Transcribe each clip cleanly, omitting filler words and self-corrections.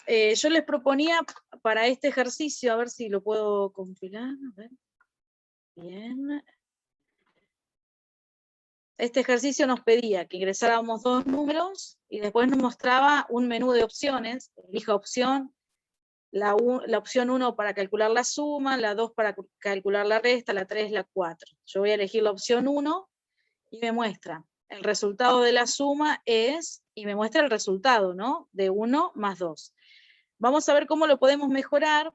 yo les proponía para este ejercicio, a ver si lo puedo compilar. A ver. Bien. Este ejercicio nos pedía que ingresáramos 2 números y después nos mostraba un menú de opciones. Elija opción, la opción 1 para calcular la suma, la 2 para calcular la resta, la 3, la 4. Yo voy a elegir la opción 1 y me muestra el resultado de la suma es, y me muestra el resultado, ¿no? De 1 más 2. Vamos a ver cómo lo podemos mejorar,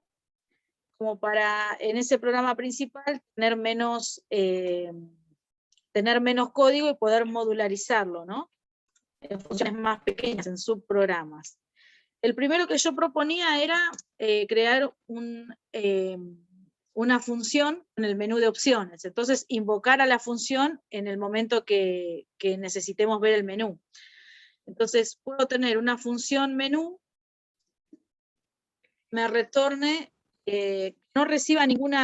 como para en ese programa principal tener menos código y poder modularizarlo, ¿no? En funciones más pequeñas, en subprogramas. El primero que yo proponía era crear una función en el menú de opciones. Entonces, invocar a la función en el momento que necesitemos ver el menú. Entonces, puedo tener una función menú, me retorne, no reciba ningún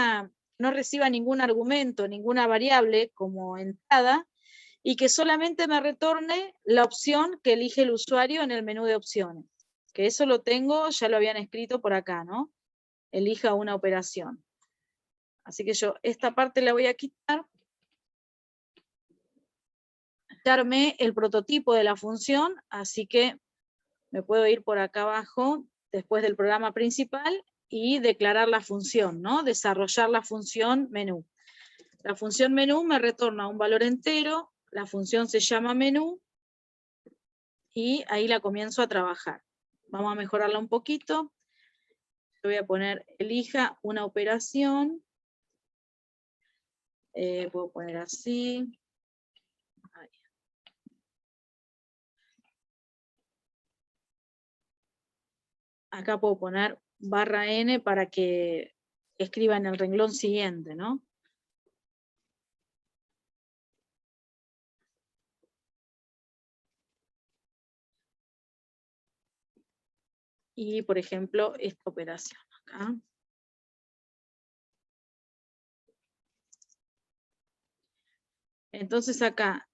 argumento, ninguna variable como entrada, y que solamente me retorne la opción que elige el usuario en el menú de opciones. Que eso lo tengo, ya lo habían escrito por acá, ¿no? Elija una operación. Así que yo esta parte la voy a quitar. Darme el prototipo de la función, así que me puedo ir por acá abajo, después del programa principal, y declarar la función, ¿no? Desarrollar la función menú. La función menú me retorna un valor entero, la función se llama menú, y ahí la comienzo a trabajar. Vamos a mejorarla un poquito. Yo voy a poner elija una operación. Puedo poner así. Ahí. Acá puedo poner /n para que escriba en el renglón siguiente, ¿no? Y, por ejemplo, esta operación acá. Entonces acá,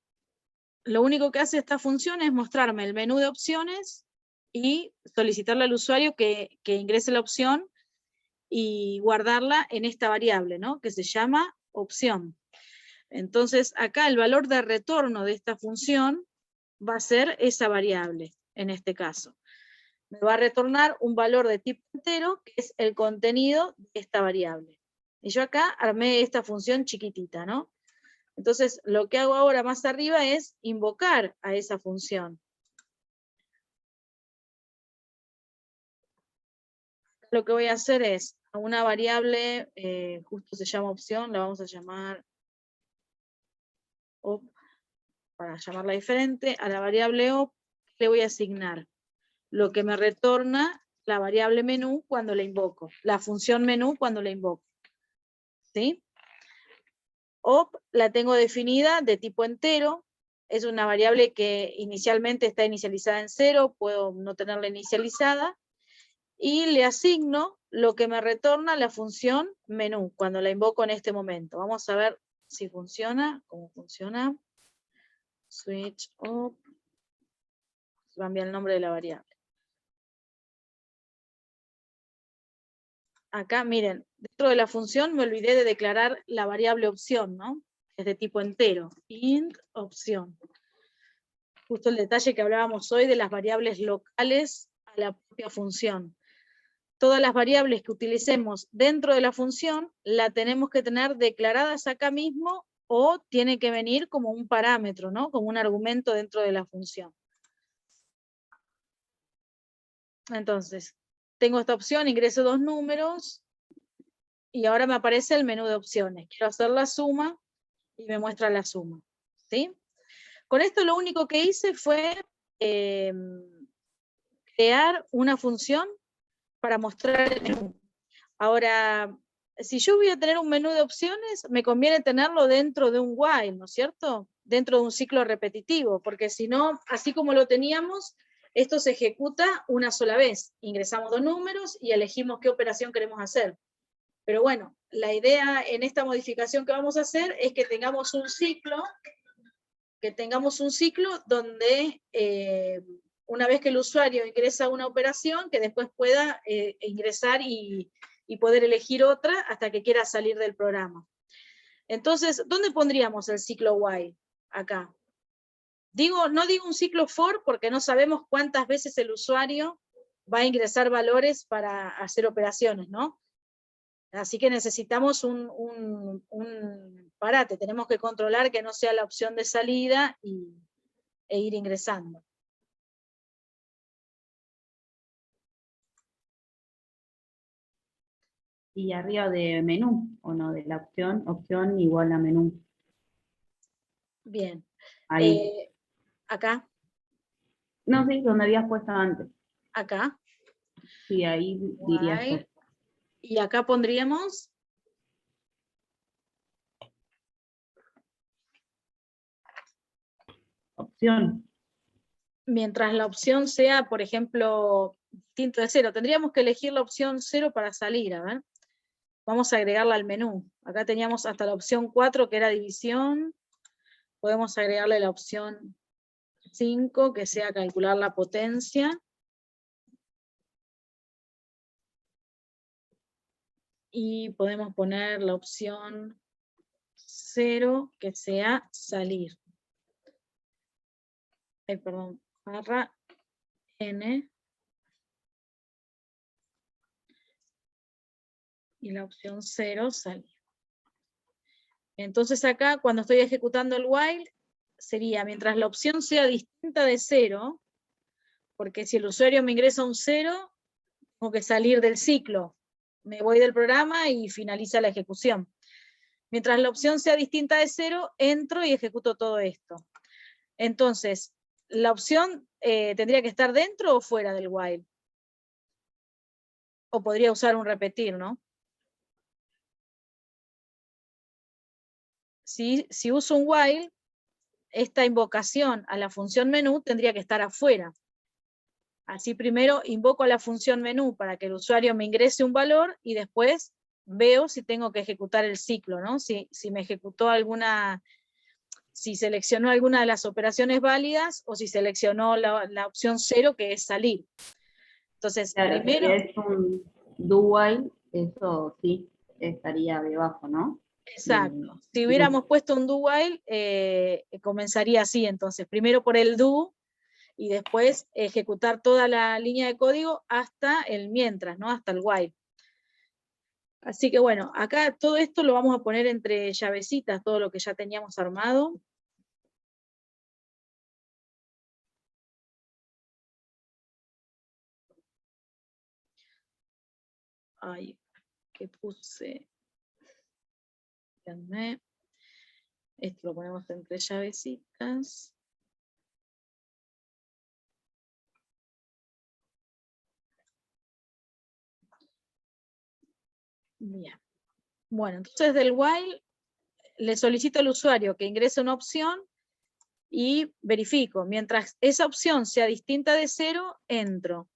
lo único que hace esta función es mostrarme el menú de opciones y solicitarle al usuario que ingrese la opción y guardarla en esta variable, ¿no? Que se llama opción. Entonces acá el valor de retorno de esta función va a ser esa variable, en este caso. Me va a retornar un valor de tipo entero, que es el contenido de esta variable. Y yo acá armé esta función chiquitita, ¿no? Entonces, lo que hago ahora más arriba es invocar a esa función. Lo que voy a hacer es, a una variable, justo se llama opción, la vamos a llamar op, para llamarla diferente, a la variable op le voy a asignar lo que me retorna la variable menú cuando la invoco, la función menú cuando la invoco. ¿Sí? Op la tengo definida de tipo entero, es una variable que inicialmente está inicializada en 0, puedo no tenerla inicializada, y le asigno lo que me retorna la función menú cuando la invoco en este momento. Vamos a ver si funciona, cómo funciona. Switch op, cambia el nombre de la variable. Acá, miren, dentro de la función me olvidé de declarar la variable opción, ¿no? Es de tipo entero, int opción. Justo el detalle que hablábamos hoy de las variables locales a la propia función. Todas las variables que utilicemos dentro de la función la tenemos que tener declaradas acá mismo o tiene que venir como un parámetro, ¿no? Como un argumento dentro de la función. Entonces, tengo esta opción, ingreso 2 números y ahora me aparece el menú de opciones. Quiero hacer la suma y me muestra la suma. ¿Sí? Con esto lo único que hice fue crear una función para mostrar el menú. Ahora, si yo voy a tener un menú de opciones, me conviene tenerlo dentro de un while, ¿no es cierto? Dentro de un ciclo repetitivo, porque si no, así como lo teníamos, esto se ejecuta una sola vez. Ingresamos 2 números y elegimos qué operación queremos hacer. Pero bueno, la idea en esta modificación que vamos a hacer es que tengamos un ciclo donde una vez que el usuario ingresa una operación, que después pueda ingresar y poder elegir otra hasta que quiera salir del programa. Entonces, ¿dónde pondríamos el ciclo while? Acá. No digo un ciclo for porque no sabemos cuántas veces el usuario va a ingresar valores para hacer operaciones, ¿no? Así que necesitamos un parate, tenemos que controlar que no sea la opción de salida e ir ingresando. Y arriba de menú, o no, de la opción igual a menú. Bien. Ahí. Acá. No, sí, donde habías puesto antes. Acá. Sí, ahí diría yo. Y acá pondríamos opción. Mientras la opción sea, por ejemplo, distinto de 0, tendríamos que elegir la opción 0 para salir, a ver. Vamos a agregarla al menú. Acá teníamos hasta la opción 4, que era división. Podemos agregarle la opción 5, que sea calcular la potencia. Y podemos poner la opción 0, que sea salir. Perdón, barra N. Y la opción 0, salir. Entonces acá, cuando estoy ejecutando el while, sería mientras la opción sea distinta de 0, porque si el usuario me ingresa un 0, tengo que salir del ciclo. Me voy del programa y finaliza la ejecución. Mientras la opción sea distinta de 0, entro y ejecuto todo esto. Entonces, ¿la opción tendría que estar dentro o fuera del while? O podría usar un repetir, ¿no? Si uso un while, esta invocación a la función menú tendría que estar afuera. Así primero invoco a la función menú para que el usuario me ingrese un valor y después veo si tengo que ejecutar el ciclo, ¿no? Si me ejecutó si seleccionó alguna de las operaciones válidas o si seleccionó la opción 0, que es salir. Entonces, claro, primero... si es un do while, eso sí estaría debajo, ¿no? Exacto. Si hubiéramos puesto un do while, comenzaría así, entonces, primero por el do, y después ejecutar toda la línea de código hasta el mientras, ¿no? Hasta el while. Así que bueno, acá todo esto lo vamos a poner entre llavecitas, todo lo que ya teníamos armado. Ay, que puse. Esto lo ponemos entre llavecitas. Bien. Bueno, entonces del while le solicito al usuario que ingrese una opción y verifico. Mientras esa opción sea distinta de 0, entro.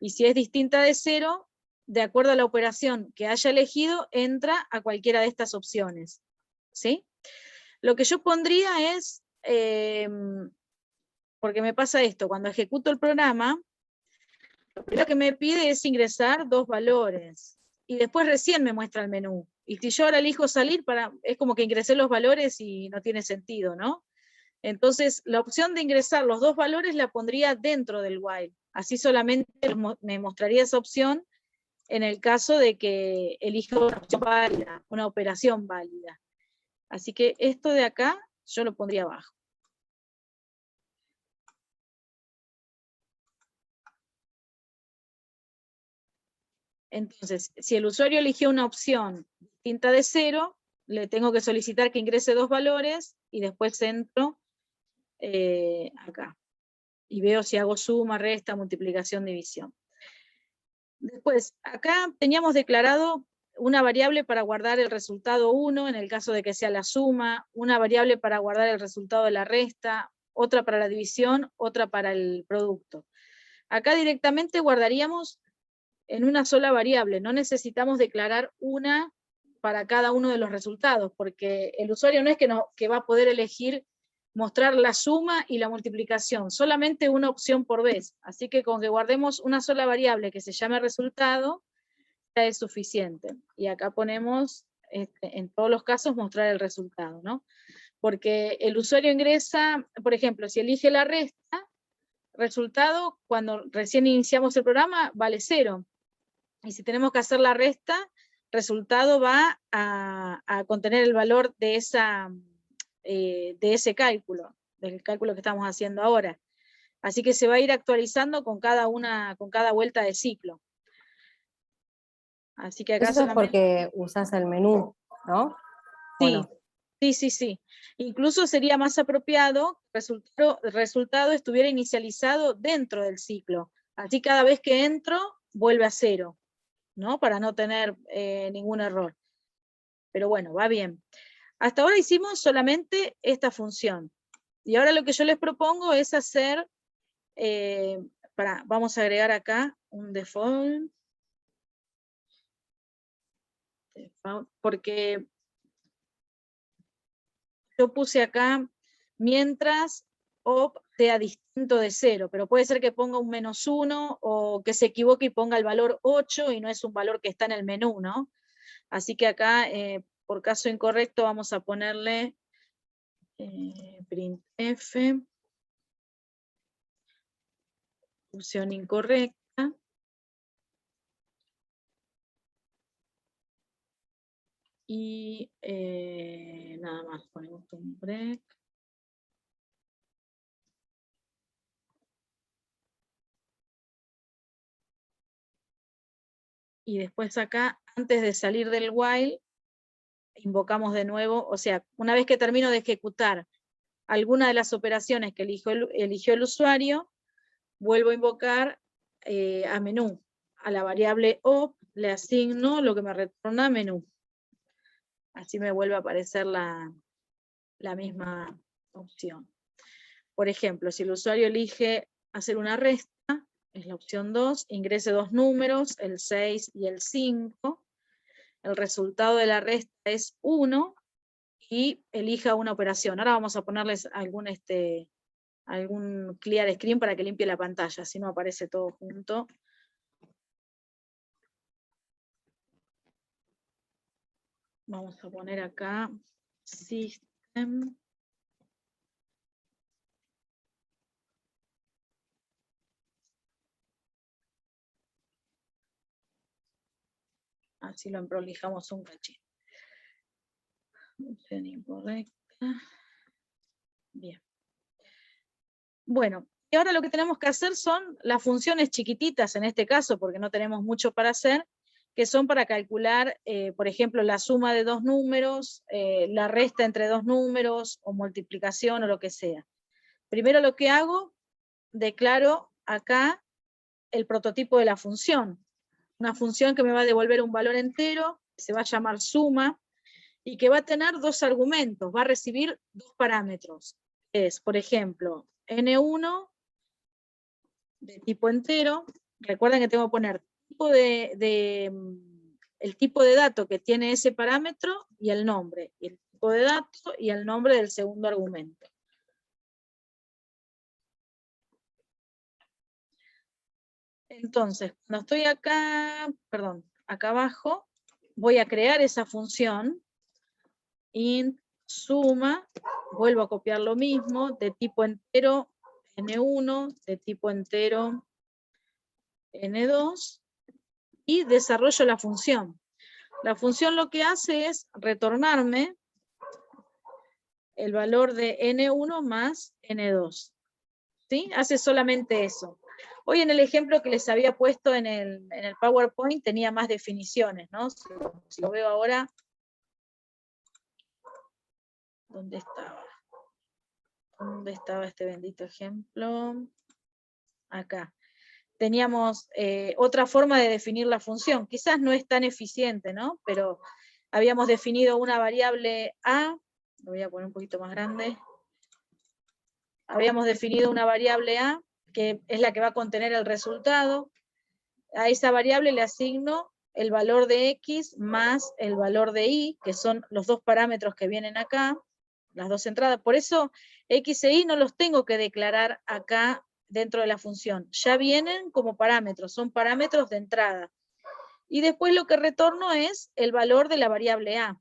Y si es distinta de 0, de acuerdo a la operación que haya elegido, entra a cualquiera de estas opciones. ¿Sí? Lo que yo pondría es, porque me pasa esto, cuando ejecuto el programa, lo primero que me pide es ingresar 2 valores. Y después recién me muestra el menú. Y si yo ahora elijo salir, es como que ingresé los valores y no tiene sentido, ¿no? Entonces, la opción de ingresar los 2 valores la pondría dentro del while. Así solamente me mostraría esa opción en el caso de que elija una opción válida, una operación válida. Así que esto de acá, yo lo pondría abajo. Entonces, si el usuario eligió una opción distinta de 0, le tengo que solicitar que ingrese 2 valores y después entro acá. Y veo si hago suma, resta, multiplicación, división. Después, acá teníamos declarado una variable para guardar el resultado 1, en el caso de que sea la suma, una variable para guardar el resultado de la resta, otra para la división, otra para el producto. Acá directamente guardaríamos en una sola variable, no necesitamos declarar una para cada uno de los resultados, porque el usuario no es que va a poder elegir mostrar la suma y la multiplicación, solamente una opción por vez. Así que con que guardemos una sola variable que se llame resultado, ya es suficiente. Y acá ponemos, en todos los casos, mostrar el resultado, ¿no? Porque el usuario ingresa, por ejemplo, si elige la resta, resultado, cuando recién iniciamos el programa, vale 0. Y si tenemos que hacer la resta, resultado va a contener el valor de ese cálculo, del cálculo que estamos haciendo ahora. Así que se va a ir actualizando con cada vuelta de ciclo. Así que acá Eso es porque usas el menú, ¿no? Sí, sí. Incluso sería más apropiado que el resultado estuviera inicializado dentro del ciclo. Así cada vez que entro, vuelve a 0, ¿no? Para no tener ningún error. Pero bueno, va bien. Hasta ahora hicimos solamente esta función. Y ahora lo que yo les propongo es hacer, vamos a agregar acá un default, porque yo puse acá mientras op sea distinto de 0, pero puede ser que ponga un -1 o que se equivoque y ponga el valor 8 y no es un valor que está en el menú, ¿no? Así que acá, por caso incorrecto, vamos a ponerle printf, función incorrecta, y nada más, ponemos un break. Y después acá, antes de salir del while, invocamos de nuevo, o sea, una vez que termino de ejecutar alguna de las operaciones que eligió el usuario, vuelvo a invocar a menú. A la variable op le asigno lo que me retorna menú. Así me vuelve a aparecer la misma opción. Por ejemplo, si el usuario elige hacer una resta, es la opción 2, ingrese 2 números, el 6 y el 5. El resultado de la resta es 1 y elija una operación. Ahora vamos a ponerles algún clear screen para que limpie la pantalla, así no aparece todo junto. Vamos a poner acá System. Así lo prolijamos un cachín. Opción incorrecta. Bien. Bueno, y ahora lo que tenemos que hacer son las funciones chiquititas en este caso, porque no tenemos mucho para hacer, que son para calcular, por ejemplo, la suma de 2 números, la resta entre 2 números, o multiplicación, o lo que sea. Primero lo que hago, declaro acá el prototipo de la función. Una función que me va a devolver un valor entero, que se va a llamar suma, y que va a tener 2 argumentos, va a recibir 2 parámetros. Es, por ejemplo, n1 de tipo entero. Recuerden que tengo que poner el tipo de dato que tiene ese parámetro y el nombre, y el tipo de dato y el nombre del segundo argumento. Entonces, cuando estoy acá, acá abajo, voy a crear esa función, int suma, vuelvo a copiar lo mismo, de tipo entero n1, de tipo entero n2, y desarrollo la función. La función lo que hace es retornarme el valor de n1 más n2. ¿Sí? Hace solamente eso. Hoy en el ejemplo que les había puesto en el PowerPoint tenía más definiciones, ¿no? Si lo veo ahora, ¿dónde estaba? ¿Dónde estaba este bendito ejemplo? Acá. Teníamos otra forma de definir la función. Quizás no es tan eficiente, ¿no? Pero habíamos definido una variable a, lo voy a poner un poquito más grande. Habíamos definido una variable a, que es la que va a contener el resultado. A esa variable le asigno el valor de x más el valor de y, que son los 2 parámetros que vienen acá. las dos entradas. Por eso X e Y no los tengo que declarar acá dentro de la función. Ya vienen como parámetros, son parámetros de entrada. Y después lo que retorno es el valor de la variable A.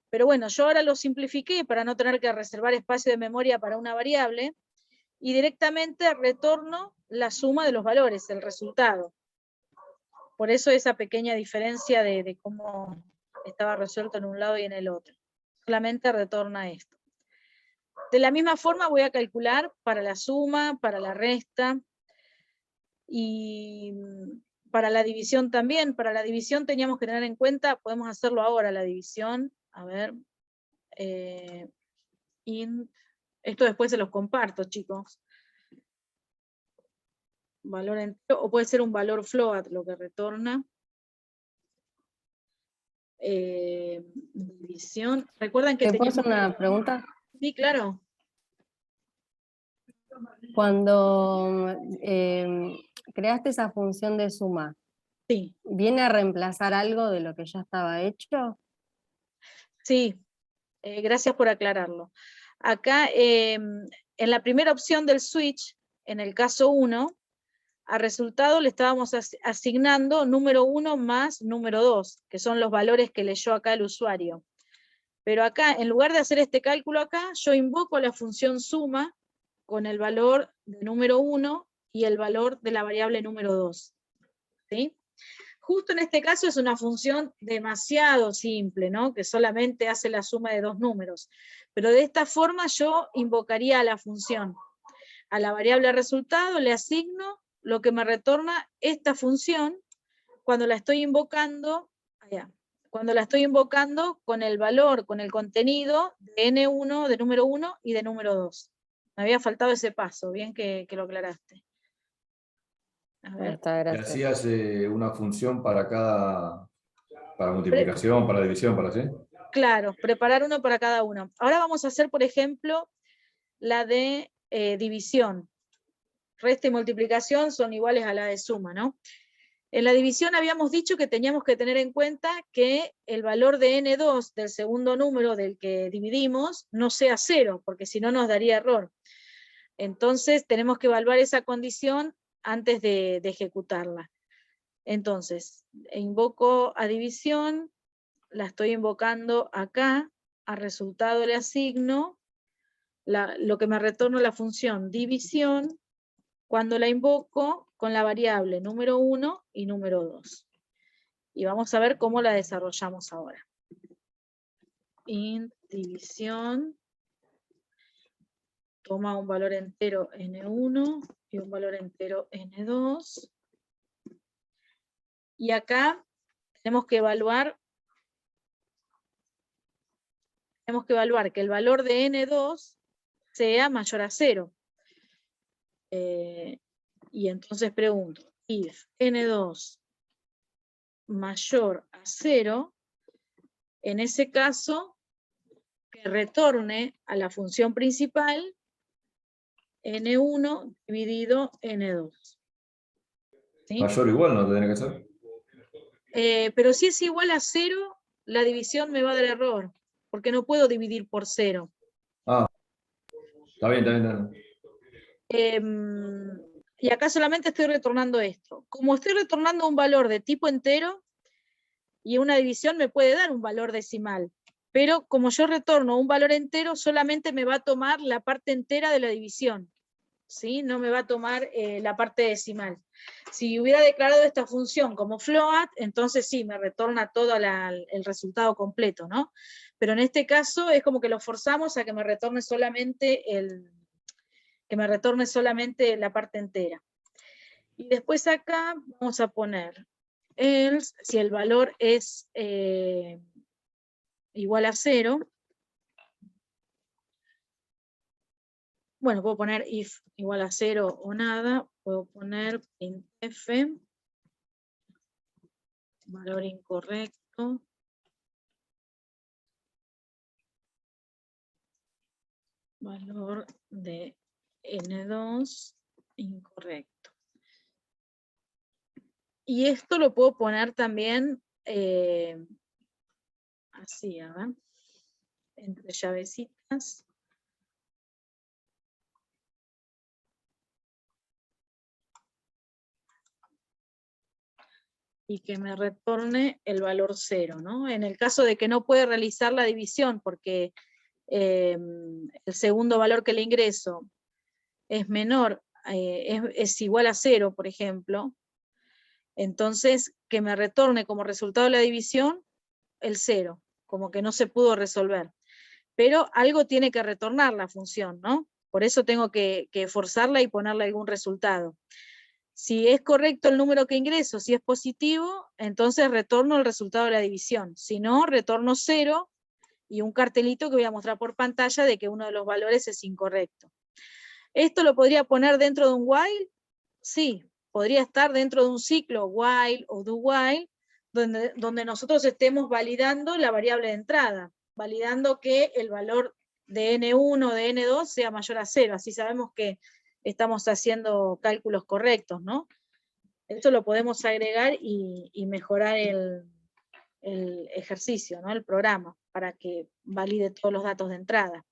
Pero bueno, yo ahora lo simplifiqué para no tener que reservar espacio de memoria para una variable, y directamente retorno la suma de los valores, el resultado. Por eso esa pequeña diferencia de cómo estaba resuelto en un lado y en el otro. Solamente retorna esto. De la misma forma voy a calcular para la suma, para la resta, y para la división también. Para la división teníamos que tener en cuenta, podemos hacerlo ahora, la división, a ver, esto después se los comparto, chicos. Valor entero, o puede ser un valor float lo que retorna. División. ¿Recuerdan que ¿Te puedo hacer teníamos? una pregunta? Sí, claro. Cuando creaste esa función de suma, Sí, ¿viene a reemplazar algo de lo que ya estaba hecho? sí. Gracias por aclararlo. Acá, en la primera opción del switch, en el caso 1, al resultado le estábamos asignando número 1 más número 2, que son los valores que leyó acá el usuario. Pero acá, en lugar de hacer este cálculo acá, yo invoco la función suma con el valor de número 1 y el valor de la variable número 2. ¿Sí? Justo en este caso es una función demasiado simple, ¿no? Que solamente hace la suma de dos números. Pero de esta forma yo invocaría a la función. A la variable resultado le asigno lo que me retorna esta función cuando la estoy invocando, con el valor, con el contenido de N1, de número 1 y de número 2. Me había faltado ese paso, bien que lo aclaraste. A Ahí ver. está, Y gracias. hacías una función para cada, para multiplicación, para división, para así. Claro, preparar uno para cada uno. Ahora vamos a hacer, por ejemplo, la de división. Resta y multiplicación son iguales a la de suma, ¿no? En la división habíamos dicho que teníamos que tener en cuenta que el valor de n2 del segundo número del que dividimos no sea 0, porque si no nos daría error. Entonces tenemos que evaluar esa condición antes de ejecutarla. Entonces, invoco a división, la estoy invocando acá, a resultado le asigno lo que me retorna la función división, cuando la invoco con la variable número 1 y número 2. Y vamos a ver cómo la desarrollamos ahora. Int división, toma un valor entero n1 y un valor entero n2. Y acá tenemos que evaluar que el valor de n2 sea mayor a 0. Y entonces pregunto, if n2 mayor a 0, en ese caso, que retorne a la función principal n1 dividido n2. ¿Sí? Mayor o igual no tendría que ser. Pero si es igual a 0, la división me va a dar error, porque no puedo dividir por 0. Ah, está bien, está bien. Y acá solamente estoy retornando esto. Como estoy retornando un valor de tipo entero, y una división me puede dar un valor decimal, pero como yo retorno un valor entero, solamente me va a tomar la parte entera de la división, ¿sí? No me va a tomar la parte decimal. Si hubiera declarado esta función como float, entonces sí, me retorna todo el resultado completo, ¿no? Pero en este caso es como que lo forzamos a que me retorne solamente la parte entera. Y después acá vamos a poner else, si el valor es igual a 0. Bueno, puedo poner if igual a 0 o nada. Puedo poner printf, valor incorrecto. Valor de n2 incorrecto. Y esto lo puedo poner también así, a ver, entre llavecitas. gracias. Y que me retorne el valor 0, ¿no? En el caso de que no puede realizar la división porque el segundo valor que le ingreso es menor, es igual a 0, por ejemplo, entonces que me retorne como resultado de la división el 0, como que no se pudo resolver. Pero algo tiene que retornar la función, ¿no? Por eso tengo que forzarla y ponerle algún resultado. Si es correcto el número que ingreso, si es positivo, entonces retorno el resultado de la división. Si no, retorno 0 y un cartelito que voy a mostrar por pantalla de que uno de los valores es incorrecto. ¿Esto lo podría poner dentro de un while? Sí, podría estar dentro de un ciclo while o do while, donde nosotros estemos validando la variable de entrada, validando que el valor de N1 o de N2 sea mayor a 0, así sabemos que estamos haciendo cálculos correctos, ¿no? Esto lo podemos agregar y mejorar el ejercicio, ¿no? El programa, para que valide todos los datos de entrada.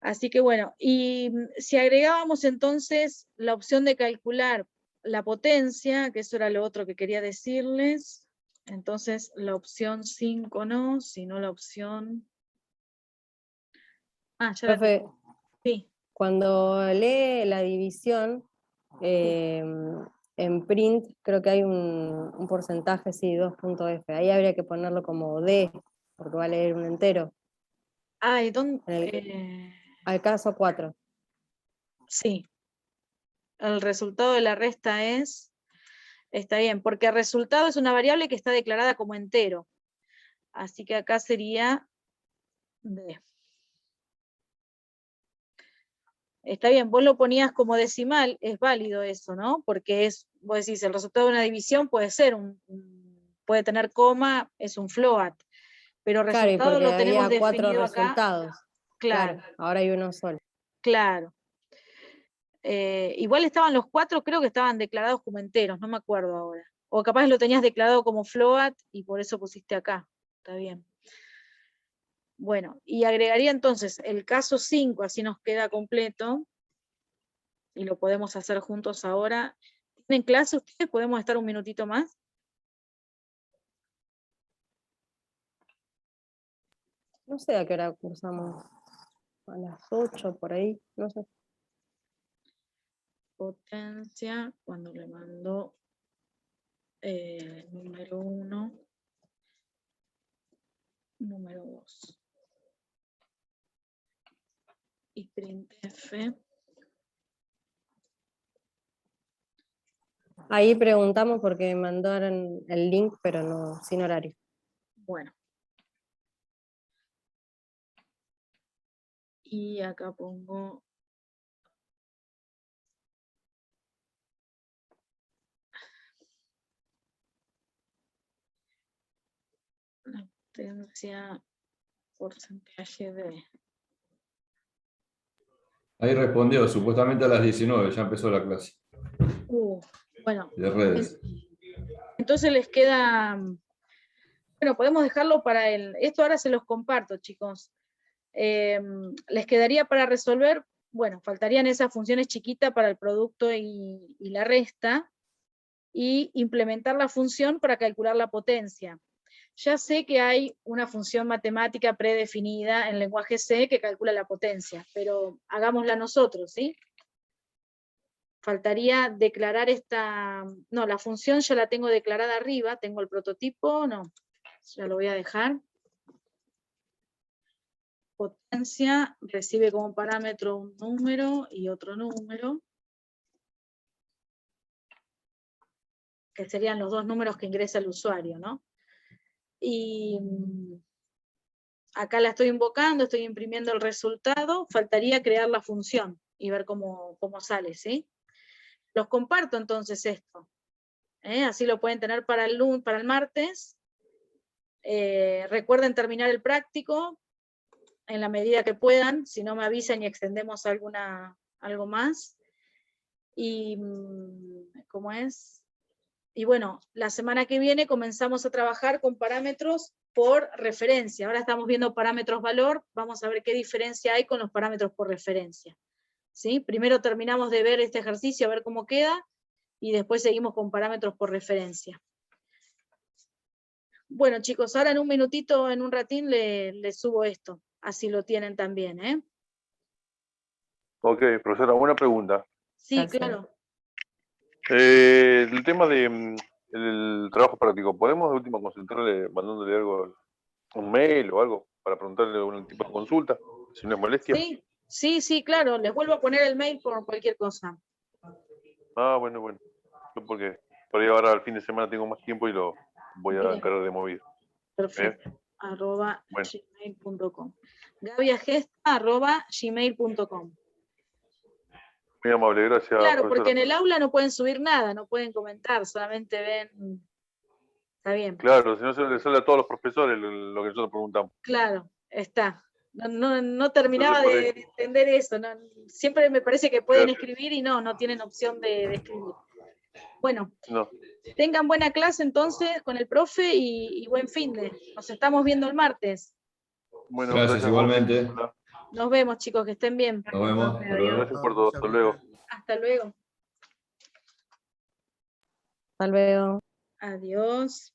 Así que bueno, y si agregábamos entonces la opción de calcular la potencia, que eso era lo otro que quería decirles, entonces la opción 5 no, sino la opción... Ah, ya la Profe, tengo. Sí. cuando lee la división, en print creo que hay un porcentaje, sí, 2.f. Ahí habría que ponerlo como D, porque va a leer un entero. Ah, ¿y dónde? Al caso 4. Sí. El resultado de la resta es... Está bien, porque el resultado es una variable que está declarada como entero. Así que acá sería D. Está bien, vos lo ponías como decimal, es válido eso, ¿no? Porque es, vos decís, el resultado de una división puede ser puede tener coma, es un float, pero Claro, y resultado porque lo tenemos había 4 definido acá. resultados. Claro, Ahora hay uno solo. claro. Igual estaban los 4, creo que estaban declarados como enteros, no me acuerdo ahora. O capaz lo tenías declarado como float y por eso pusiste acá. Está bien. Bueno, y agregaría entonces el caso 5, así nos queda completo. Y lo podemos hacer juntos ahora. ¿Tienen clase ustedes? ¿Podemos estar un minutito más? No sé a qué hora cursamos. A las 8 por ahí, no sé. Potencia, cuando le mando número 1, número 2. Y printf. Ahí preguntamos porque mandaron el link, pero no, sin horario. Bueno. Y acá pongo... la potencia porcentaje de... Ahí respondió, supuestamente a las 19, ya empezó la clase bueno, de redes. entonces les queda... Bueno, podemos dejarlo para el... Esto ahora se los comparto, chicos. Les quedaría para resolver, bueno, faltarían esas funciones chiquitas para el producto y la resta, y implementar la función para calcular la potencia. Ya sé que hay una función matemática predefinida en lenguaje C que calcula la potencia, pero hagámosla nosotros, ¿sí? Faltaría declarar esta... No, la función ya la tengo declarada arriba, tengo el prototipo, no, ya lo voy a dejar. Potencia recibe como parámetro un número y otro número, que serían los dos números que ingresa el usuario, ¿no? Y acá la estoy invocando, estoy imprimiendo el resultado, faltaría crear la función y ver cómo sale, ¿sí? Los comparto entonces esto, así lo pueden tener para el martes. Recuerden terminar el práctico en la medida que puedan, si no me avisan y extendemos algo más. Y, ¿cómo es? Y bueno, la semana que viene comenzamos a trabajar con parámetros por referencia. Ahora estamos viendo parámetros valor, vamos a ver qué diferencia hay con los parámetros por referencia. ¿Sí? Primero terminamos de ver este ejercicio, a ver cómo queda, y después seguimos con parámetros por referencia. Bueno, chicos, ahora en un minutito, en un ratín, le subo esto. Así lo tienen también, ¿eh? Ok, profesora, buena pregunta. Sí, Gracias. claro. El tema de el trabajo práctico, ¿podemos de última consultarle, mandándole algo, un mail o algo, para preguntarle algún tipo de consulta, si no es molestia? Sí, sí, sí, claro. Les vuelvo a poner el mail por cualquier cosa. Ah, bueno. Yo porque por ahí ahora al fin de semana tengo más tiempo y lo voy a Bien. encargar de movida. Perfecto. @ Bueno. gmail.com. gabiagesta@gmail.com. Muy amable, gracias, Claro, profesora. porque en el aula no pueden subir nada, no pueden comentar, solamente ven. Está bien. Claro, si no se le sale a todos los profesores lo que nosotros preguntamos. Claro, está. No terminaba Entonces, por de ahí- entender eso. Siempre me parece que pueden Gracias. escribir y no tienen opción de escribir. Bueno, No, tengan buena clase entonces con el profe y buen fin de. Nos estamos viendo el martes. bueno, Gracias, a vos. igualmente. Hola. Nos vemos, chicos, que estén bien. Nos vemos. Hasta luego. Gracias por todo, hasta luego. Hasta luego. Hasta luego. Adiós.